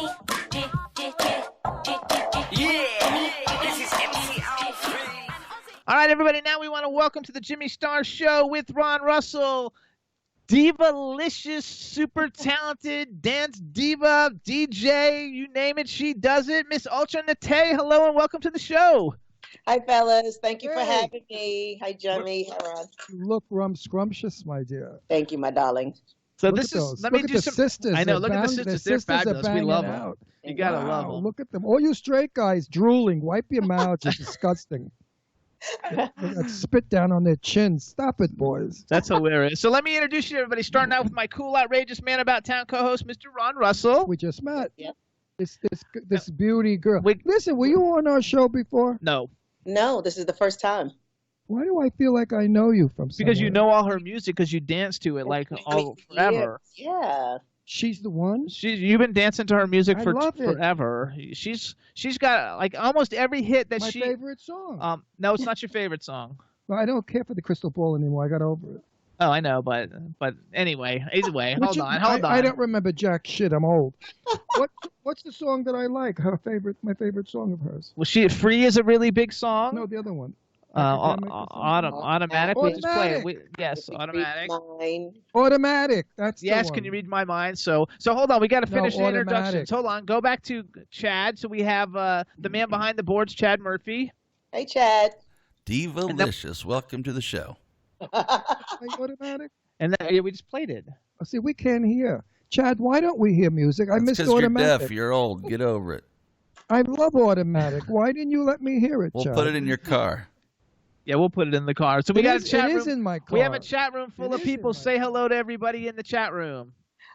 All right, everybody, now we want to welcome to the Jimmy Star Show with Ron Russell, diva-licious, super talented dance diva, DJ, you name it, she does it. Miss Ultra Nate, hello and welcome to the show. Hi, fellas. Thank you for having me. Hi, Jimmy. Hi, Ron. You look scrumptious, my dear. Thank you, my darling. So Look this at is, those. let look me at do the some, sisters. I know, look at the sisters, they're fabulous, we love them. out. You gotta love Wow, them. look at them. All you straight guys drooling. Wipe your mouths. It's disgusting. They got spit down on their chins. Stop it, boys. That's hilarious. So let me introduce you to everybody, starting out with my cool, outrageous man about town co-host, Mr. Ron Russell. We just met. Yep. This beauty girl. We- Listen, were you on our show before? No, No, this is the first time. Why do I feel like I know you from somewhere? because you know all her music because you dance to it like all forever. Yeah. She's the one? You've been dancing to her music I for love it. forever. She's got like almost every hit that My she. favorite song. No, it's not your favorite song. No, I don't care for the crystal ball anymore. I got over it. Oh, I know, but anyway, either way, hold on. I don't remember jack shit. I'm old. What's the song that I like? My favorite song of hers. Well, "Free" is a really big song. No, the other one. Automatic. We just play it. Yes, Automatic. Mine. Automatic. That's Yes, the one. can you read my mind? So hold on, we got to finish the Automatic. introductions. Hold on, go back to Chad. So we have the man behind the boards, Chad Murphy. Hey, Chad. Divalicious. Welcome to the show. Play Automatic? And then, we just played it. Oh, see, we can't hear. Chad, why don't we hear music? I missed Because you're Automatic. deaf. You're old. Get over it. I love Automatic. Why didn't you let me hear it, We'll Chad? put it in your car. Yeah, we'll put it in the car. So we got a chat It room. is in my car. We have a chat room full It of is in people. my Say hello to everybody in the chat room.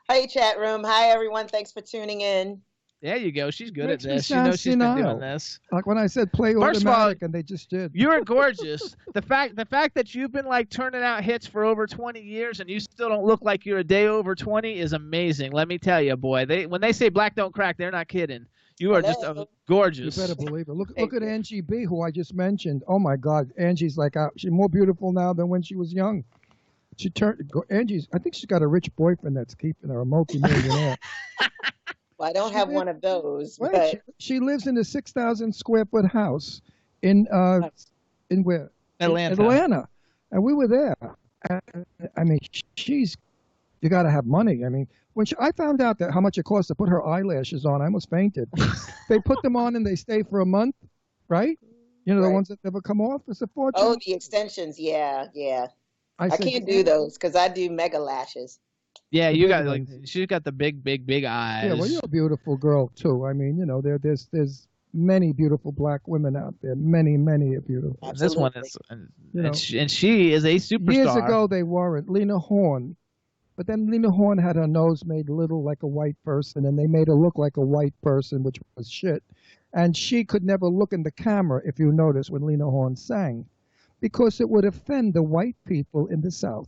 Hey, chat room. Hi, everyone. Thanks for tuning in. There you go. She's good Makes at me this. She sound knows she's been doing senile. this. Like when I said play First of all, Automatic, and they just did. You're gorgeous. The fact that you've been like turning out hits for over 20 years and you still don't look like you're a day over 20 is amazing. Let me tell you, boy. When they say black don't crack, they're not kidding. You are just You gorgeous. better believe it. Look at Angie B, who I just mentioned. Oh my God, Angie's like she's more beautiful now than when she was young. I think she's got a rich boyfriend that's keeping her, a multi-millionaire. Well, I don't have one of those. Right, But she lives in a 6,000 square foot house in where? Atlanta, and we were there. I mean, you got to have money. I mean, I found out that how much it costs to put her eyelashes on, I almost fainted. They put them on and they stay for a month, right? You know, the ones that never come off. It's a fortune. oh, the extensions. Yeah. I said, can't do those because I do mega lashes. Yeah, you got she's got the big eyes. Yeah, well, you're a beautiful girl too. I mean, you know, there's many beautiful black women out there. Many are beautiful. Absolutely. This one is, and she is a superstar. Years ago, they weren't. Lena Horne. But then Lena Horne had her nose made little like a white person, and they made her look like a white person, which was shit. And she could never look in the camera, if you notice, when Lena Horne sang, because it would offend the white people in the South.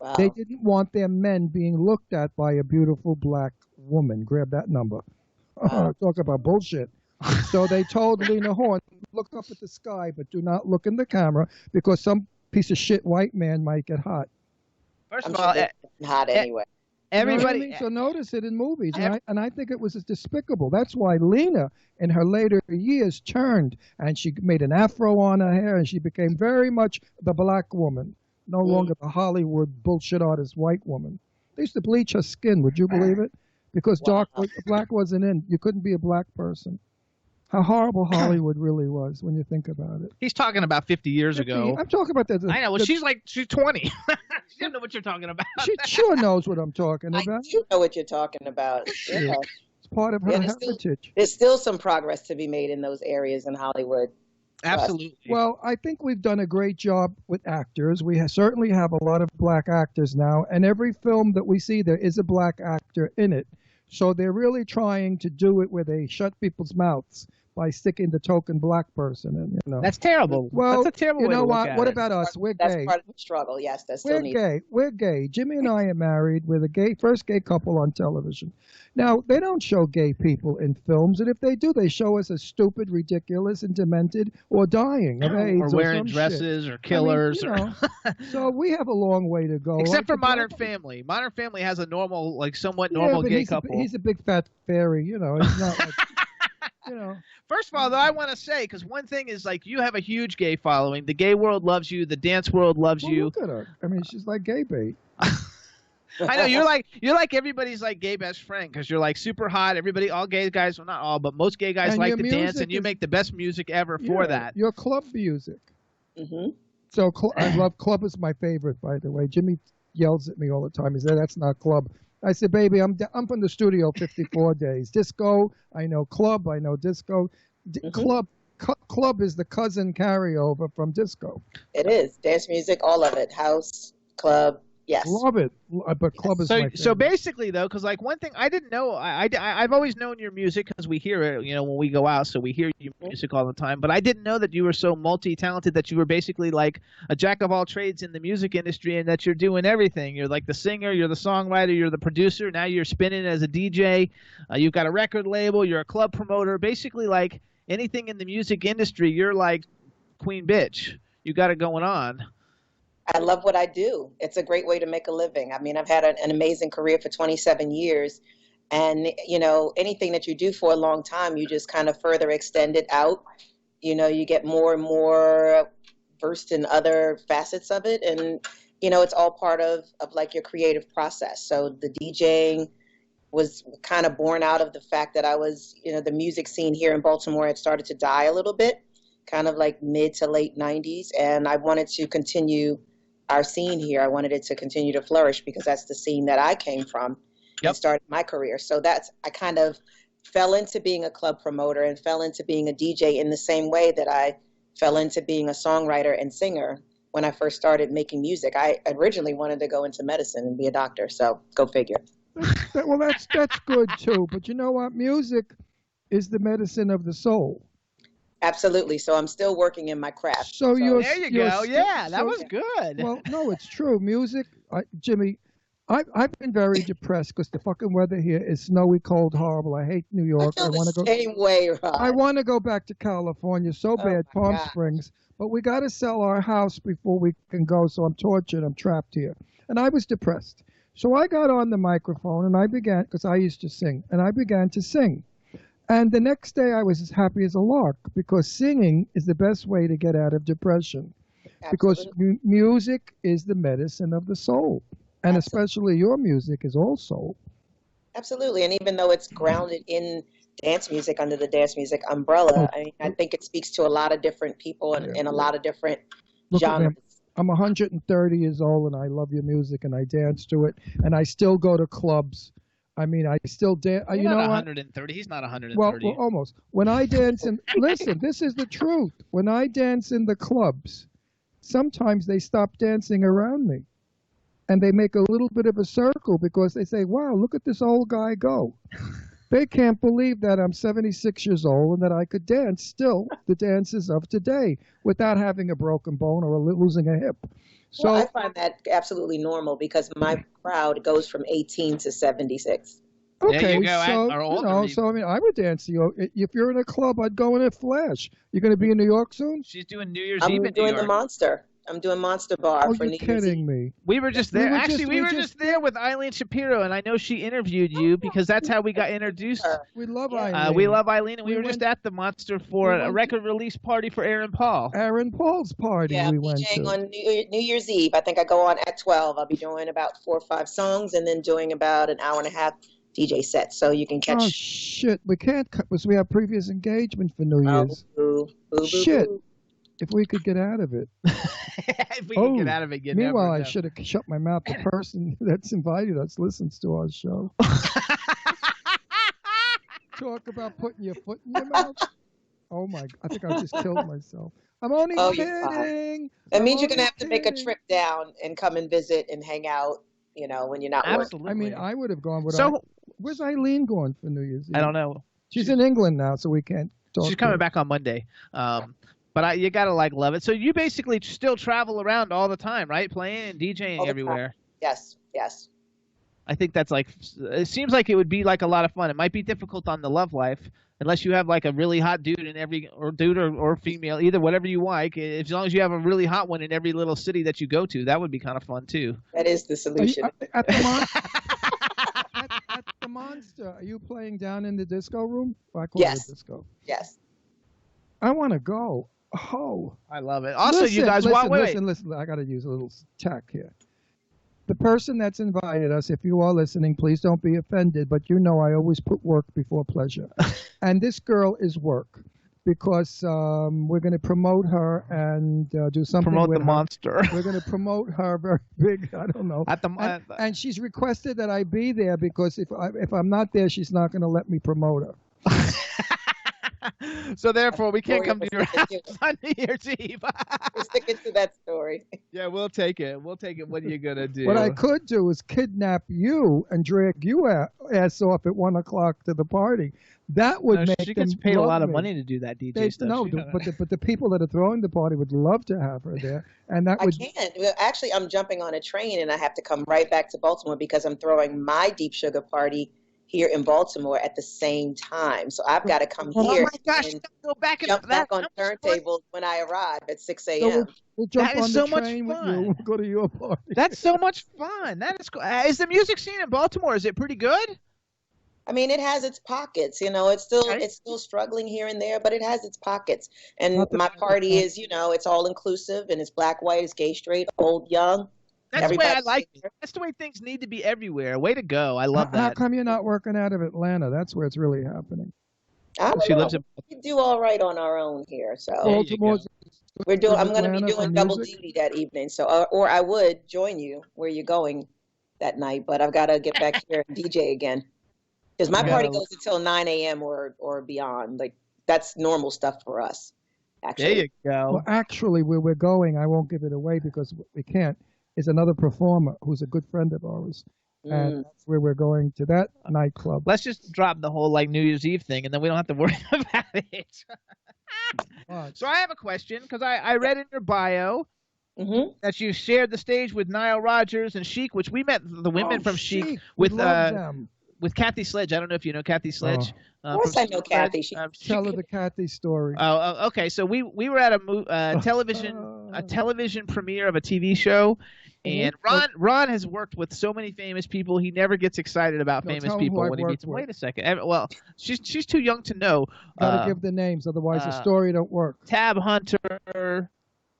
Wow. They didn't want their men being looked at by a beautiful black woman. Grab that number. Talk about bullshit. So they told Lena Horne, look up at the sky, but do not look in the camera, because some piece of shit white man might get hot. First I'm of sure all, they're hot anyway. everybody. You know what I mean? So notice it in movies, and I think it was despicable. That's why Lena, in her later years, turned, and she made an afro on her hair, and she became very much the black woman, no longer the Hollywood bullshit artist white woman. They used to bleach her skin, would you believe it? Because black wasn't in. You couldn't be a black person. How horrible Hollywood really was when you think about it. He's talking about 50 years ago. I'm talking about that. I know. Well, she's 20. She doesn't know what you're talking about. She sure knows what I'm talking about. I do know what you're talking about. Yeah. It's part of her heritage. There's still some progress to be made in those areas in Hollywood. Absolutely. Well, I think we've done a great job with actors. We certainly have a lot of black actors now, and every film that we see, there is a black actor in it. So they're really trying to do it where they shut people's mouths. by sticking the token black person in, you know. That's terrible. Well, that's a terrible you way know to look what? at What it. about us? We're That's gay. part of the struggle. Yes, that's still We're needed. gay. We're gay. Jimmy and I are married. We're the first gay couple on television. Now, they don't show gay people in films, and if they do, they show us as stupid, ridiculous, and demented, or dying of AIDS or wearing some dresses shit. or killers. I mean, you know, so we have a long way to go. Except Like for the Modern black- Family. Modern Family has a normal, like somewhat Yeah, normal but gay he's couple. he's a big fat fairy, you know. He's not like, you know. First of all, though, I want to say, because one thing is, like, you have a huge gay following. The gay world loves you. The dance world loves Well, you. look at her. I mean, she's like gay bait. I know you're like everybody's like gay best friend because you're like super hot. Everybody, all gay guys, well not all, but most gay guys And like your to dance, music and you is- make the best music ever for Yeah, that. your club music. Hmm. So I love club is my favorite, by the way. Jimmy yells at me all the time. He said, "That's not club." I said, "Baby, I'm from the studio 54 days. Disco, I know club, I know disco. Club is the cousin carryover from disco. It is dance music, all of it, house, club. Yes. Love it, but club is my favorite. So basically, though, because like one thing I didn't know, I've always known your music because we hear it, you know, when we go out, so we hear your music all the time. But I didn't know that you were so multi-talented, that you were basically like a jack of all trades in the music industry, and that you're doing everything. You're like the singer, you're the songwriter, you're the producer. Now you're spinning as a DJ. You've got a record label. You're a club promoter. Basically, like anything in the music industry, you're like queen bitch. You got it going on. I love what I do. It's a great way to make a living. I mean, I've had an amazing career for 27 years. And, you know, anything that you do for a long time, you just kind of further extend it out. You know, you get more and more versed in other facets of it. And, you know, it's all part of like your creative process. So the DJing was kind of born out of the fact that I was, you know, the music scene here in Baltimore had started to die a little bit, kind of like mid to late 90s. And I wanted to continue our scene here. I wanted it to continue to flourish because that's the scene that I came from and started my career. So I kind of fell into being a club promoter and fell into being a DJ in the same way that I fell into being a songwriter and singer when I first started making music. I originally wanted to go into medicine and be a doctor, so go figure. Well, that's good too. But you know what? Music is the medicine of the soul. Absolutely. So I'm still working in my craft. So you're There you go. Yeah, that was good. Well, no, it's true. Music, Jimmy, I've been very depressed because the fucking weather here is snowy, cold, horrible. I hate New York. I feel want to the go. same way, Ron. I want to go back to California so bad, my Palm God. Springs, but we got to sell our house before we can go. So I'm tortured. I'm trapped here, and I was depressed. So I got on the microphone and I began, because I used to sing, and I began to sing. And the next day I was as happy as a lark because singing is the best way to get out of depression. Because music is the medicine of the soul. And especially your music is all soul. Absolutely. And even though it's grounded in dance music under the dance music umbrella, I mean, I think it speaks to a lot of different people and in a lot of different genres. I'm 130 years old and I love your music and I dance to it. And I still go to clubs. I mean, I still dance. You're you know not what? 130. He's not 130. Well, almost. When I dance in, listen, this is the truth. When I dance in the clubs, sometimes they stop dancing around me. And they make a little bit of a circle because they say, wow, look at this old guy go. They can't believe that I'm 76 years old and that I could dance still the dances of today without having a broken bone or losing a hip. So Well, I find that absolutely normal because my crowd goes from 18 to 76. okay, There you go, so or you older know, even. so I mean, I would dance to you. If you're in a club, I'd go in a flash. You're going to be in New York soon? She's doing New Year's I'm Eve in New doing the York. Monster. I'm doing Monster Bar Oh, for you're New Year's kidding Eve. me. We were just there. We We were just there with Eileen Shapiro, and I know she interviewed you because that's how we got introduced. We love Yeah. Eileen. We love Eileen, and we We were just went- at the Monster for we a went- record release party for Aaron Paul. Aaron Paul's party Yeah, we I'm went DJing to. on New Year's Eve. I think I go on at 12. I'll be doing about 4 or 5 songs and then doing about an hour and a half DJ set. So you can catch. Oh, shit. We can't because we have previous engagement for New Year's. boo, boo, boo, Shit. boo. If we could get out of it. If we can get out of it, you Meanwhile, never I know. should have shut my mouth. The person that's invited us listens to our show. Talk about putting your foot in your mouth. Oh my! I think I just killed myself. I'm only Oh, you're fine. kidding. That means I'm you're going to only have to make a kidding. trip down and come and visit and hang out, you know, when you're not working. Absolutely. I mean, I would have gone. So Where's Eileen going for New Year's Eve? I don't know. She's in England now, so we can't She's coming back on Monday. But you gotta like love it. So you basically still travel around all the time, right? Playing and DJing everywhere. Yes, yes. I think that's like, it seems like it would be like a lot of fun. It might be difficult on the love life unless you have like a really hot dude in every, or dude or female, either whatever you like. As long as you have a really hot one in every little city that you go to, that would be kind of fun too. That is the solution. At the Monster, are you playing down in the disco room? I call it the disco. Yes. I want to go. Oh, I love it. Also, you guys, listen. I got to use a little tack here. The person that's invited us, if you are listening, please don't be offended, but you know I always put work before pleasure. And this girl is work because we're going to promote her and do something promote with the her. Monster. We're going to promote her very big. I don't know. And she's requested that I be there because if I'm not there, she's not going to let me promote her. So therefore, we can't come to your house on New Year's Eve. We're sticking to that story. Yeah, we'll take it. We'll take it. What are you gonna do? What I could do is kidnap you and drag you ass off at 1 o'clock to the party. That would make she them gets paid a lot of me. money to do that DJ stuff. No, but the people that are throwing the party would love to have her there, and that would. I can't. Well, actually, I'm jumping on a train and I have to come right back to Baltimore because I'm throwing my Deep Sugar party here in Baltimore at the same time. So I've got to come here and go back and jump back on turntables when I arrive at 6 a.m. So we'll jump that on is the so much train fun. with you. We'll go to your party. That's so much fun. That is cool. Is the music scene in Baltimore, is it pretty good? I mean, it has its pockets, it's still struggling here and there, but it has its pockets. And my party is, it's all inclusive and it's black, white, it's gay, straight, old, young. That's the way I like it. That's the way things need to be everywhere. Way to go. I love that. How come you're not working out of Atlanta? That's where it's really happening. She lives in. We do all right on our own here. So Baltimore's I'm going to be doing double duty that evening. So, or I would join you where you're going that night, but I've got to get back here and DJ again. Because my party goes until 9 a.m. or beyond. Like, that's normal stuff for us, actually. There you go. Well, actually, where we're going, I won't give it away because we can't, is another performer who's a good friend of ours. And that's where we're going, to that nightclub. Let's just drop the whole, like, New Year's Eve thing, and then we don't have to worry about it. So I have a question, because I read in your bio that you shared the stage with Nile Rodgers and Chic, which we met the women from Chic with Kathy Sledge. I don't know if you know Kathy Sledge. Of course I know Kathy. Tell her the Kathy story. Oh, okay. So we were at a television premiere of a TV show, and Ron has worked with so many famous people. He never gets excited about famous people when he meets them. Wait a second. Well, she's too young to know. Gotta give the names, otherwise the story don't work. Tab Hunter.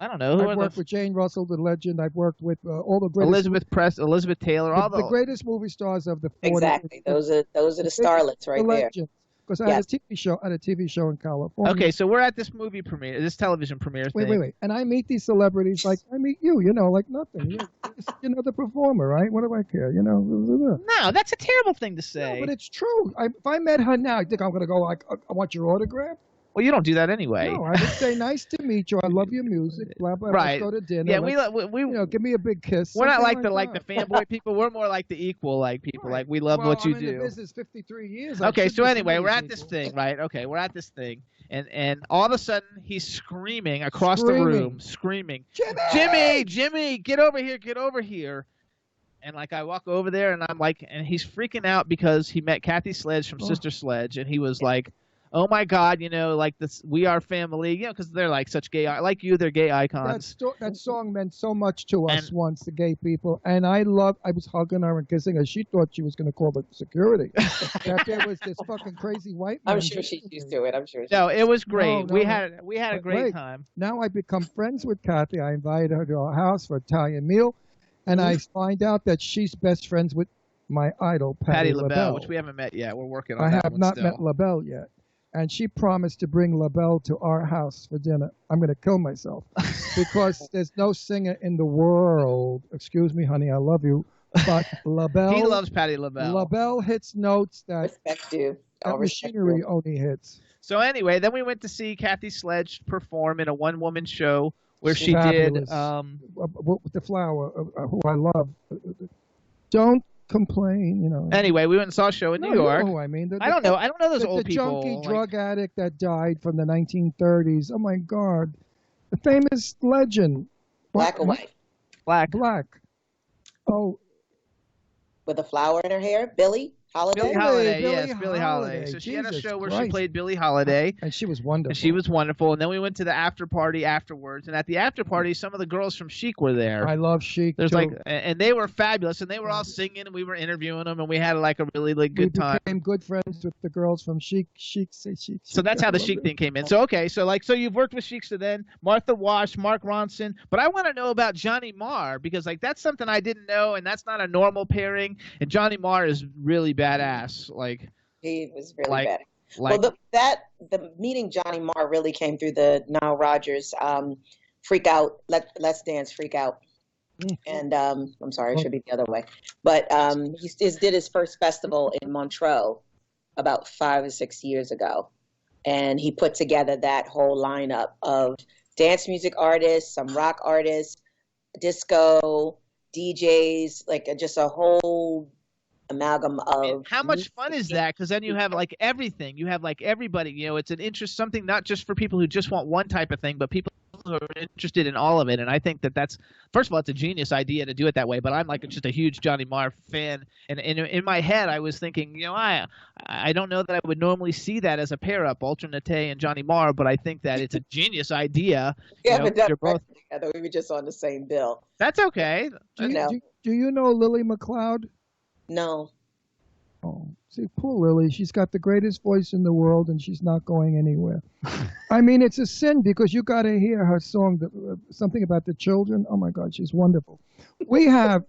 I don't know. I've worked with Jane Russell, the legend. I've worked with all the greatest. Elizabeth Taylor, all the greatest movie stars of the 40s. Exactly. Those are the starlets right there. Because I had a TV show in California. Okay, so we're at this movie premiere, this television premiere thing. Wait. And I meet these celebrities like I meet you, like nothing. You're the performer, right? What do I care? No, that's a terrible thing to say. No, but it's true. If I met her now, I think I'm going to go like, I want your autograph. Well, you don't do that anyway. No, I would say nice to meet you. I love your music. Blah blah. Right. Let's go to dinner. Yeah, we give me a big kiss. We're not like the fanboy people. We're more like the equal people. Right. Like we love what you do. I'm in the business 53 years. Okay, so anyway, we're at this thing, right? Okay, we're at this thing, and all of a sudden he's screaming across the room, screaming, Jimmy, get over here. And like I walk over there, and I'm like, and he's freaking out because he met Kathy Sledge from Sister Sledge, and he was like, oh my God, like this, we are family, because they're like such gay, like you, they're gay icons. That song meant so much to us once, the gay people, and I was hugging her and kissing her. She thought she was going to call the security. That there was this fucking crazy white man. I'm sure she's used to it. I'm sure. No, it was great. We had a great time. Now I become friends with Kathy. I invited her to our house for Italian meal, and I find out that she's best friends with my idol, Patti LaBelle, which we haven't met yet. We're working on that. I have not met LaBelle yet. And she promised to bring LaBelle to our house for dinner. I'm going to kill myself because there's no singer in the world. Excuse me, honey, I love you. But LaBelle. He loves Patti LaBelle. LaBelle hits notes that machinery only hits. So anyway, then we went to see Kathy Sledge perform in a one-woman show where she did. With the flower, who I love. Don't complain, you know. Anyway, we went and saw a show in New York. You know who I mean. I don't know those old the people. The junkie drug addict that died from the 1930s. Oh my God, the famous legend. Black or white? Black. Oh. With a flower in her hair, Billie Holiday. Billie Holiday, yes, Billie Holiday. So she had a show where she played Billie Holiday, and she was wonderful. And then we went to the after party afterwards, and at the after party, some of the girls from Chic were there. I love Chic. And they were fabulous, and they were all singing, and we were interviewing them, and we had like a really good time. We became good friends with the girls from Chic. So that's how the Chic thing came in. So so you've worked with Chic, so then Martha Wash, Mark Ronson, but I want to know about Johnny Marr, because like that's something I didn't know, and that's not a normal pairing, and Johnny Marr is really badass. Like he was really bad. Well, the meeting Johnny Marr really came through the Nile Rodgers Freak Out, Let's Dance Freak Out. And I'm sorry, it should be the other way. But he did his first festival in Montreux about 5 or 6 years ago. And he put together that whole lineup of dance music artists, some rock artists, disco, DJs, like just a whole amalgam of. How much fun is that? Because then you have like everything. You have like everybody. You know, it's an interest, something not just for people who just want one type of thing, but people who are interested in all of it. And I think that's first of all, it's a genius idea to do it that way. But I'm like just a huge Johnny Marr fan, and in my head I was thinking, you know, I don't know that I would normally see that as a pair up, Alternate and Johnny Marr, but I think that it's a genius idea. Yeah, but that's both together. We were just on the same bill. That's okay. Do you know Lily McLeod? No. Oh, see, poor Lily. She's got the greatest voice in the world, and she's not going anywhere. I mean, it's a sin because you got to hear her song, something about the children. Oh my God, she's wonderful. We have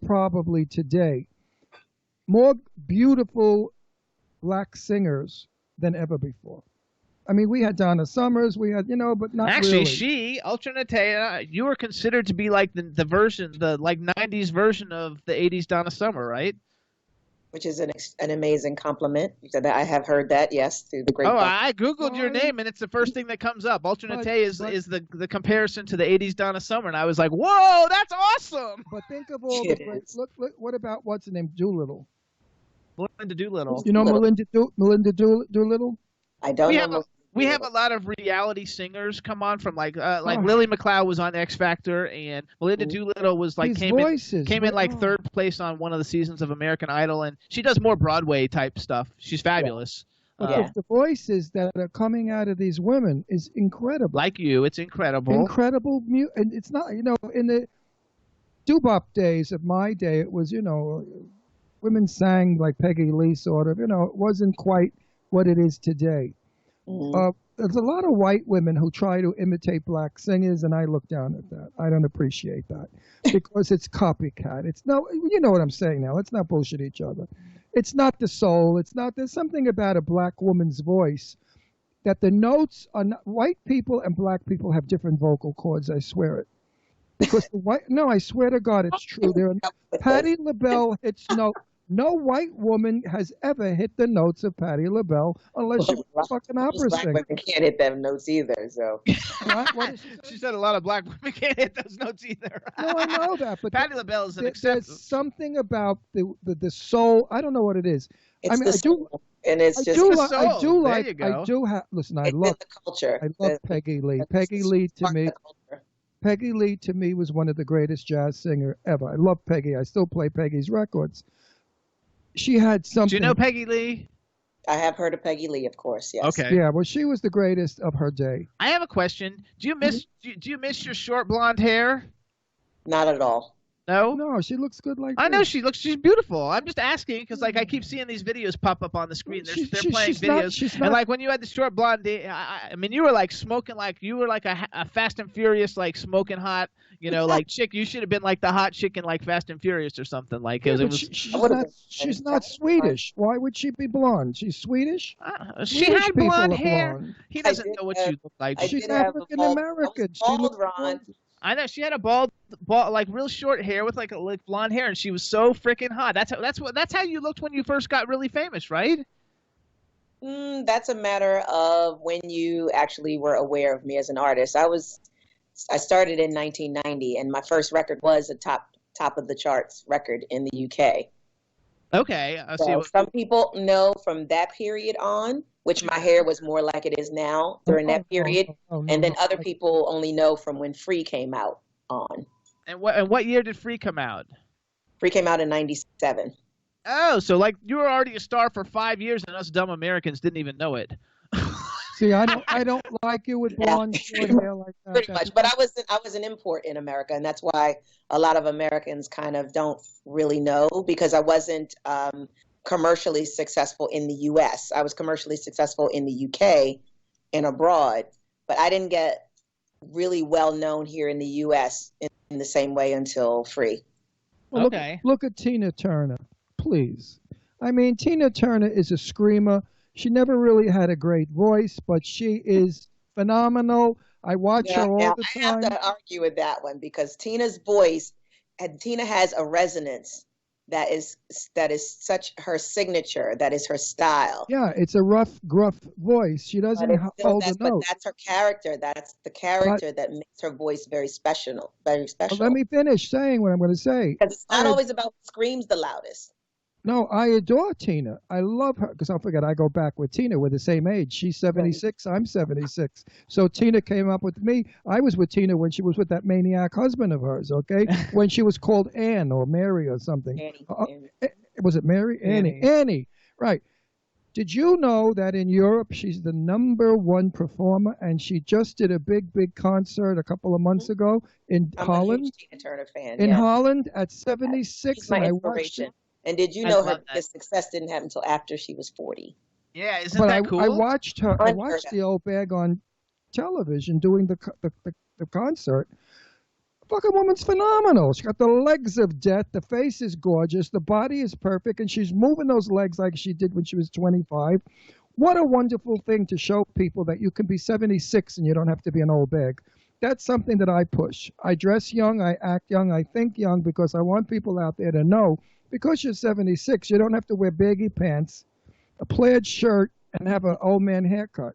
probably today more beautiful black singers than ever before. I mean, we had Donna Summers, but not actually. Really. Alternate, you were considered to be like the version, the like 90s version of the 80s Donna Summer, right? Which is an amazing compliment. I have heard that, yes, through the grapevine. Oh, I Googled your name, and it's the first thing that comes up. Alternate is the comparison to the 80s Donna Summer, and I was like, whoa, that's awesome! But think of all the great, look, what about, what's the name, Doolittle? Melinda Doolittle. You know Melinda Doolittle? I don't know. We have a lot of reality singers come on from like Lily McLeod was on X Factor, and Melinda Doolittle was like came in like third place on one of the seasons of American Idol, and she does more Broadway type stuff. She's fabulous. But the voices that are coming out of these women is incredible. Like you, it's incredible. Incredible, and it's not, in the doo-bop days of my day, it was, women sang like Peggy Lee sort of, it wasn't quite what it is today. There's a lot of white women who try to imitate black singers, and I look down at that. I don't appreciate that because it's copycat. It's you know what I'm saying now. Let's not bullshit each other. It's not the soul. There's something about a black woman's voice that the notes are not, white people and black people have different vocal cords. I swear it. Because I swear to God, it's true. Patti LaBelle hits no white woman has ever hit the notes of Patti LaBelle unless she was a fucking opera singer. Black women can't hit them notes either, so. What she said a lot of black women can't hit those notes either. No, I know that, but Patti LaBelle is an exception. There's something about the soul. I don't know what it is. It's the soul, and it's just the soul. Listen, I love the culture. I love Peggy Lee. Peggy Lee to me was one of the greatest jazz singer ever. I love Peggy. I still play Peggy's records. She had something. Do you know Peggy Lee? I have heard of Peggy Lee, of course. Yes. Okay. Yeah, well, she was the greatest of her day. I have a question. Do you miss your short blonde hair? Not at all. No. No, she looks good like. I know she's beautiful. I'm just asking because like I keep seeing these videos pop up on the screen. They're playing videos, and like when you had the short blonde, I mean, you were like smoking like you were like a Fast and Furious like smoking hot. Like chick, you should have been like the hot chick in like Fast and Furious or something like. Yeah, she's not Swedish. Why would she be blonde? She's Swedish. She had blonde hair. Blonde. He doesn't know what you look like. She's African American. She looks Ron. I know she had a bald, like real short hair with like blonde hair, and she was so freaking hot. That's how you looked when you first got really famous, right? That's a matter of when you actually were aware of me as an artist. I started in 1990, and my first record was a top top of the charts record in the UK. Okay, I see. So some people know from that period on, which my hair was more like it is now during that period, and then other people only know from when Free came out on. And what year did Free come out? Free came out in '97. Oh, so like you were already a star for 5 years, and us dumb Americans didn't even know it. See, I don't like you with blonde short hair like that. Pretty much, but I was an import in America, and that's why a lot of Americans kind of don't really know, because I wasn't commercially successful in the U.S. I was commercially successful in the UK and abroad, but I didn't get really well known here in the U.S. in the same way until Free. Well, okay. Look at Tina Turner, please. I mean, Tina Turner is a screamer. She never really had a great voice, but she is phenomenal. I watch her all the time. I have to argue with that one, because Tina's voice, and Tina has a resonance that is such her signature, that is her style. Yeah, it's a rough, gruff voice. She doesn't hold the note. But that's her character. That's the character that makes her voice very special. Very special. Let me finish saying what I'm going to say. Because it's not always about who screams the loudest. No, I adore Tina. I love her, because don't forget, I go back with Tina. We're the same age. She's 76, I'm 76. So Tina came up with me. I was with Tina when she was with that maniac husband of hers, okay? When she was called Anne or Mary or something. Annie. Was it Mary? Annie. Right. Did you know that in Europe she's the #1 performer, and she just did a big concert a couple of months ago in Holland? I'm a huge Tina Turner fan. In Holland at 76. She's my inspiration. And did you know her success didn't happen until after she was 40? Yeah, isn't that cool? I watched her. I watched the old bag on television doing the concert. Fucking woman's phenomenal. She got the legs of death. The face is gorgeous. The body is perfect, and she's moving those legs like she did when she was 25. What a wonderful thing to show people that you can be 76 and you don't have to be an old bag. That's something that I push. I dress young, I act young, I think young, because I want people out there to know, because you're 76, you don't have to wear baggy pants, a plaid shirt, and have an old man haircut.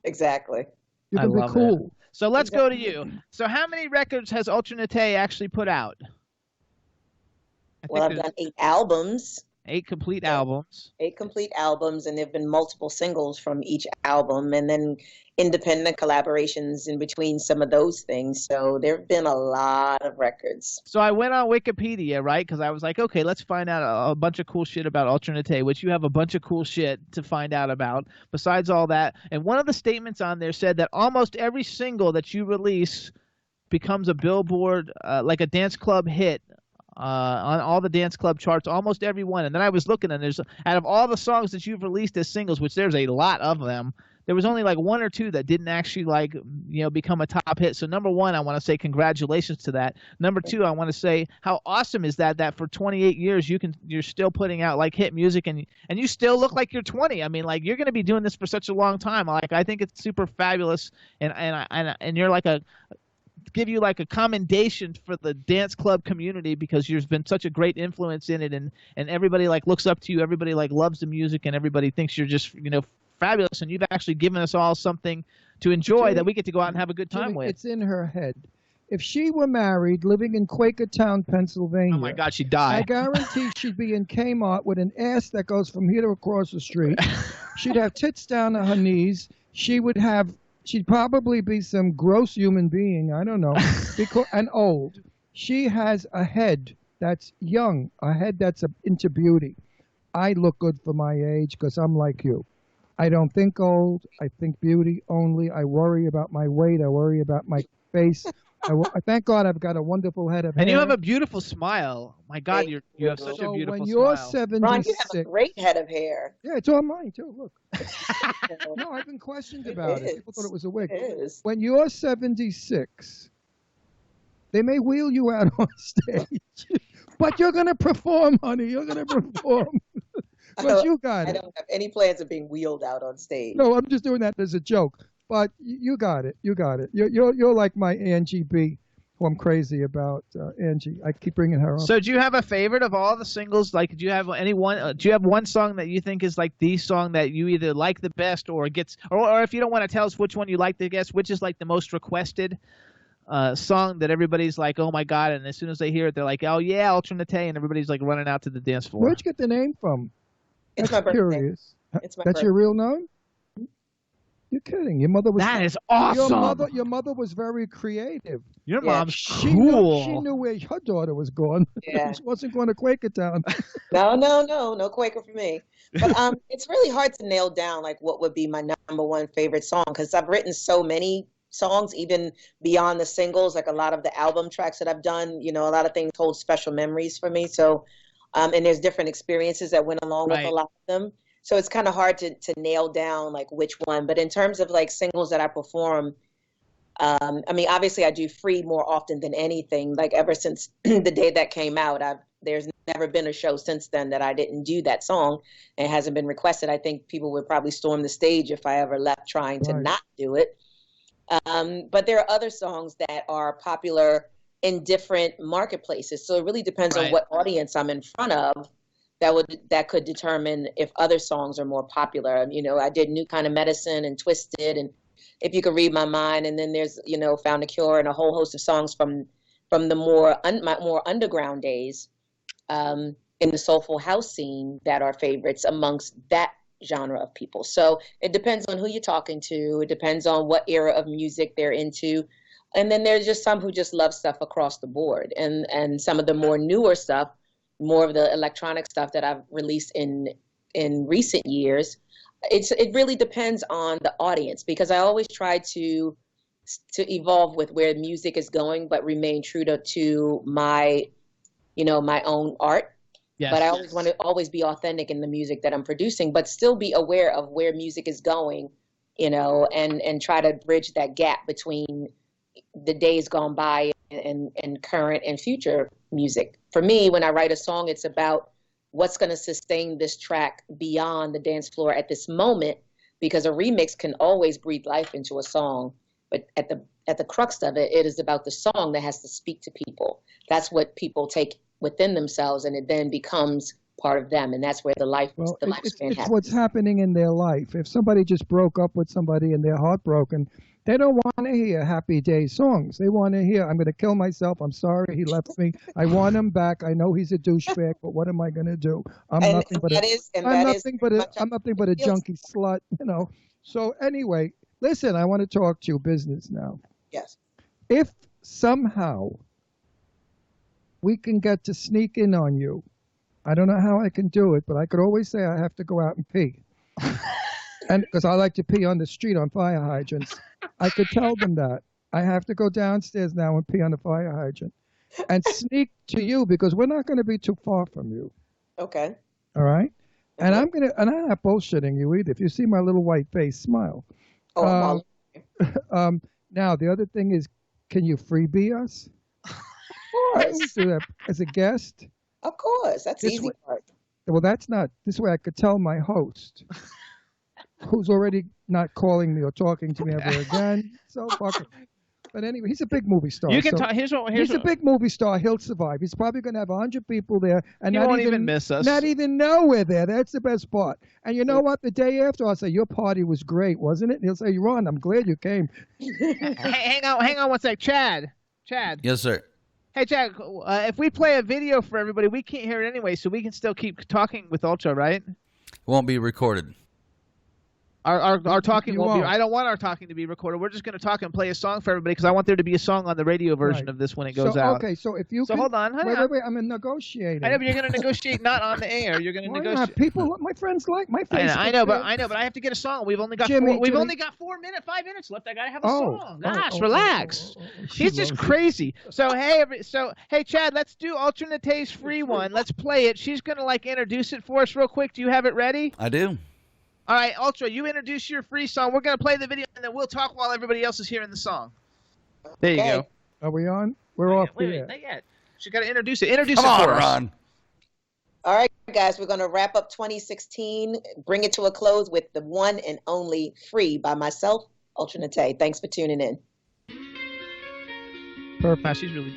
Exactly. You can be cool. It. So let's go to you. So how many records has Alternate actually put out? Well, I've done 8 albums. 8 complete albums. 8 complete albums, and there have been multiple singles from each album, and then independent collaborations in between some of those things. So there have been a lot of records. So I went on Wikipedia, right? Because I was like, okay, let's find out a bunch of cool shit about Alternate, which you have a bunch of cool shit to find out about besides all that. And one of the statements on there said that almost every single that you release becomes a Billboard, like a dance club hit. On all the dance club charts, almost every one. And then I was looking, and there's, out of all the songs that you've released as singles, which there's a lot of them, there was only like 1 or 2 that didn't actually become a top hit. So number 1, I want to say congratulations to that. Number 2, I want to say how awesome is that for 28 years you're still putting out like hit music, and you still look like you're 20. I mean, like, you're going to be doing this for such a long time. Like, I think it's super fabulous, and you're like give you like a commendation for the dance club community, because you've been such a great influence in it, and everybody like looks up to you, everybody like loves the music, and everybody thinks you're just fabulous, and you've actually given us all something to enjoy that we get to go out and have a good time with. It's in her head. If she were married, living in Quakertown, Pennsylvania, oh my God, she'd die. I guarantee she'd be in Kmart with an ass that goes from here to across the street. She'd have tits down to her knees. She'd probably be some gross human being, I don't know, and old. She has a head that's young, a head that's into beauty. I look good for my age because I'm like you. I don't think old. I think beauty only. I worry about my weight. I worry about my face. I thank God I've got a wonderful head of hair. And you have a beautiful smile. My God, you have such a beautiful when you're smile. 76, Ron, you have a great head of hair. Yeah, it's on mine too. Look. No, I've been questioned about it. People thought it was a wig. It is. When you're 76, they may wheel you out on stage, but you're going to perform, honey. You're going to perform. But you got it. I don't have any plans of being wheeled out on stage. No, I'm just doing that as a joke. But you got it. You got it. You're like my Angie B, who I'm crazy about. Angie, I keep bringing her up. So do you have a favorite of all the singles? Like, do you have do you have one song that you think is like the song that you either like the best or gets, or if you don't want to tell us which one you like the best, which is like the most requested? song that everybody's like, oh my God, and as soon as they hear it, they're like, oh yeah, Alternate, and everybody's like running out to the dance floor. Where'd you get the name from? It's That's my birthday. curious. It's my That's birthday. your real name? You're kidding. Your mother was. That is awesome. Your mother was very creative. Your Yeah. mom's She cool. knew where her daughter was going. Yeah. She wasn't going to Quakertown. No Quaker for me. But it's really hard to nail down like what would be my number one favorite song, because I've written so many songs, even beyond the singles. Like a lot of the album tracks that I've done, a lot of things hold special memories for me. So, and there's different experiences that went along with a lot of them. So it's kind of hard to nail down like which one. But in terms of like singles that I perform, obviously I do Free more often than anything. Like ever since the day that came out, there's never been a show since then that I didn't do that song, and it hasn't been requested. I think people would probably storm the stage if I ever left trying to not do it. But there are other songs that are popular in different marketplaces. So it really depends on what audience I'm in front of. That could determine if other songs are more popular. I did New Kind of Medicine and Twisted and If You Could Read My Mind, and then there's Found a Cure and a whole host of songs from the my more underground days in the soulful house scene that are favorites amongst that genre of people. So it depends on who you're talking to. It depends on what era of music they're into. And then there's just some who just love stuff across the board, and some of the more newer stuff, more of the electronic stuff that I've released in recent years. It really depends on the audience, because I always try to evolve with where music is going, but remain true to my, my own art. Yes. But I always want to always be authentic in the music that I'm producing, but still be aware of where music is going, and try to bridge that gap between the days gone by and current and future music. For me, when I write a song, it's about what's going to sustain this track beyond the dance floor at this moment, because a remix can always breathe life into a song. But at the crux of it, it is about the song that has to speak to people. That's what people take within themselves, and it then becomes part of them. And that's where the lifespan happens. It's what's happening in their life. If somebody just broke up with somebody and they're heartbroken, they don't want to hear Happy Day songs. They want to hear, I'm going to kill myself. I'm sorry he left me. I want him back. I know he's a douchebag, but what am I going to do? I'm nothing but a junkie slut, So anyway, listen, I want to talk to you business now. Yes. If somehow we can get to sneak in on you, I don't know how I can do it, but I could always say I have to go out and pee. And because I like to pee on the street on fire hydrants. I could tell them that. I have to go downstairs now and pee on the fire hydrant and sneak to you, because we're not going to be too far from you. Okay. All right? And I'm not bullshitting you either. If you see my little white face, smile. Oh, now, the other thing is, can you freebie us? Of course. Do that as a guest? Of course. That's the easy part. Well, that's not. This way I could tell my host, who's already not calling me or talking to me ever again. So fuck it. But anyway, he's a big movie star. You can talk. He's a big movie star. He'll survive. He's probably going to have 100 people there, and he won't even miss us. Not even know we're there. That's the best part. And you know what? The day after, I'll say, your party was great, wasn't it? And he'll say, Ron, I'm glad you came. Hang on one sec. Chad. Yes, sir. Hey, Chad, if we play a video for everybody, we can't hear it anyway, so we can still keep talking with Ultra, right? It won't be recorded. Our talking won't be. I don't want our talking to be recorded. We're just going to talk and play a song for everybody, because I want there to be a song on the radio version of this when it goes out. Okay, so if you hold on. Wait, I'm a negotiator. I know, but you're going to negotiate not on the air. You're going to negotiate. Not? People, my friends like my face. I know, but I have to get a song. We've only got only got 5 minutes left. I got to have a song. Gosh, relax. He's just crazy. So hey, Chad, let's do Alternate's free one. Let's play it. She's going to introduce it for us real quick. Do you have it ready? I do. All right, Ultra, you introduce your free song. We're going to play the video, and then we'll talk while everybody else is hearing the song. There you go. Are we on? We're off the air. Not yet. She's got to introduce it. Introduce Come it on, for us. Ron. All right, guys, we're going to wrap up 2016, bring it to a close with the one and only Free by myself, Alternate. Thanks for tuning in. Perfect. She's really...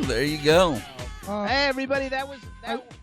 There you go. Hey, everybody, that was.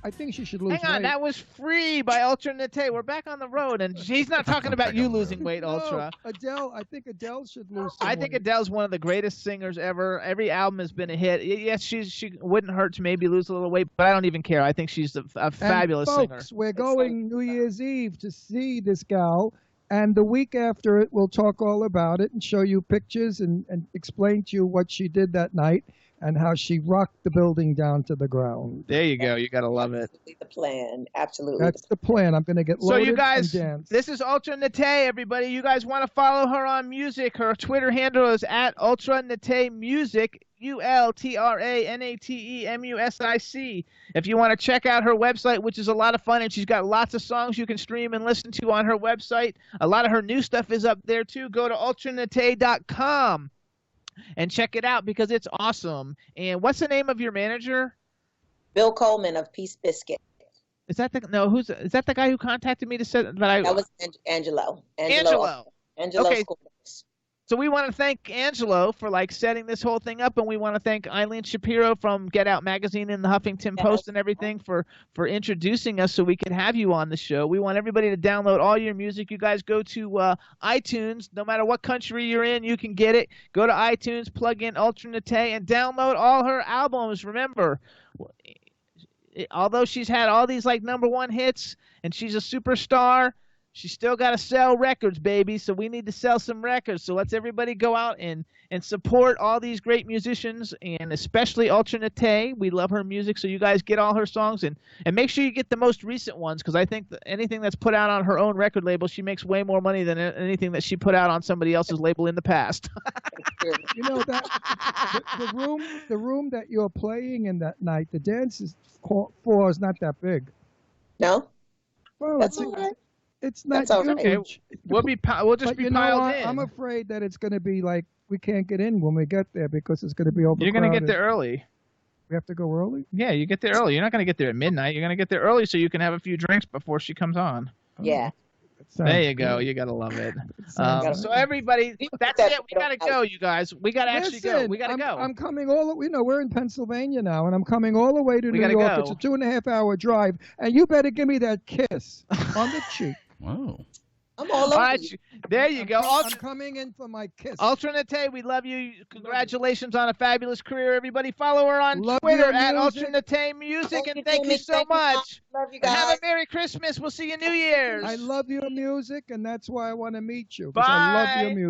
I think she should lose weight. Hang on, that was Free by Ultra Nate. We're back on the road, and she's not talking about you losing weight, Ultra. No, Adele. I think Adele should lose some I think weight. Adele's one of the greatest singers ever. Every album has been a hit. Yes, she wouldn't hurt to maybe lose a little weight, but I don't even care. I think she's a fabulous and folks, singer. We're going New Year's Eve to see this gal, and the week after it, we'll talk all about it and show you pictures and explain to you what she did that night and how she rocked the building down to the ground. There you go. You got to love it. Absolutely the plan. Absolutely. That's the plan. I'm going to get loaded So you guys, and dance. this is Ultra Nate, everybody. You guys want to follow her on music. Her Twitter handle is at Ultra Nate Music, ULTRANATEMUSIC. If you want to check out her website, which is a lot of fun, and she's got lots of songs you can stream and listen to on her website. A lot of her new stuff is up there, too. Go to ultranate.com. and check it out because it's awesome. And what's the name of your manager? Bill Coleman of Peace Biscuit. Is that the guy who contacted me to say that That was Angelo. Angelo. Okay. Schools. So we want to thank Angelo for setting this whole thing up, and we want to thank Eileen Shapiro from Get Out Magazine and the Huffington Post and everything for introducing us so we could have you on the show. We want everybody to download all your music. You guys go to iTunes. No matter what country you're in, you can get it. Go to iTunes, plug in Ultra Nate, and download all her albums. Remember, although she's had all these #1 hits and she's a superstar, she's still got to sell records, baby. So we need to sell some records. So let's everybody go out and support all these great musicians, and especially Ultra Nate. We love her music. So you guys get all her songs and make sure you get the most recent ones, because I think that anything that's put out on her own record label, she makes way more money than anything that she put out on somebody else's label in the past. You know that the room that you're playing in that night, the dance floor is not that big. No? Well, That's all right. It's not That's all right. huge. We'll just But be you know piled what? in. I'm afraid that it's going to be like we can't get in when we get there because it's going to be overcrowded. You're going to get there early. We have to go early? Yeah, you get there early. You're not going to get there at midnight. You're going to get there early so you can have a few drinks before she comes on. Yeah. There you go. You got to love it. So everybody, that's it. We got to go, you guys. We got to actually go. We got to go. I'm coming we're in Pennsylvania now, and I'm coming all the way to New York. Go. It's a 2.5-hour drive, and you better give me that kiss on the cheek. Whoa. I'm all over right, you. there you go. I'm coming in for my kiss. Ultra Nate, we love you. Congratulations on a fabulous career, everybody. Follow her on Love Twitter your at music. Ultra Nate Music, and thank you Jimmy. so Thank you, much. Love you And guys. have a Merry Christmas. We'll see you New Year's. I love your music, and that's why I want to meet you. 'Cause I love your Bye. music.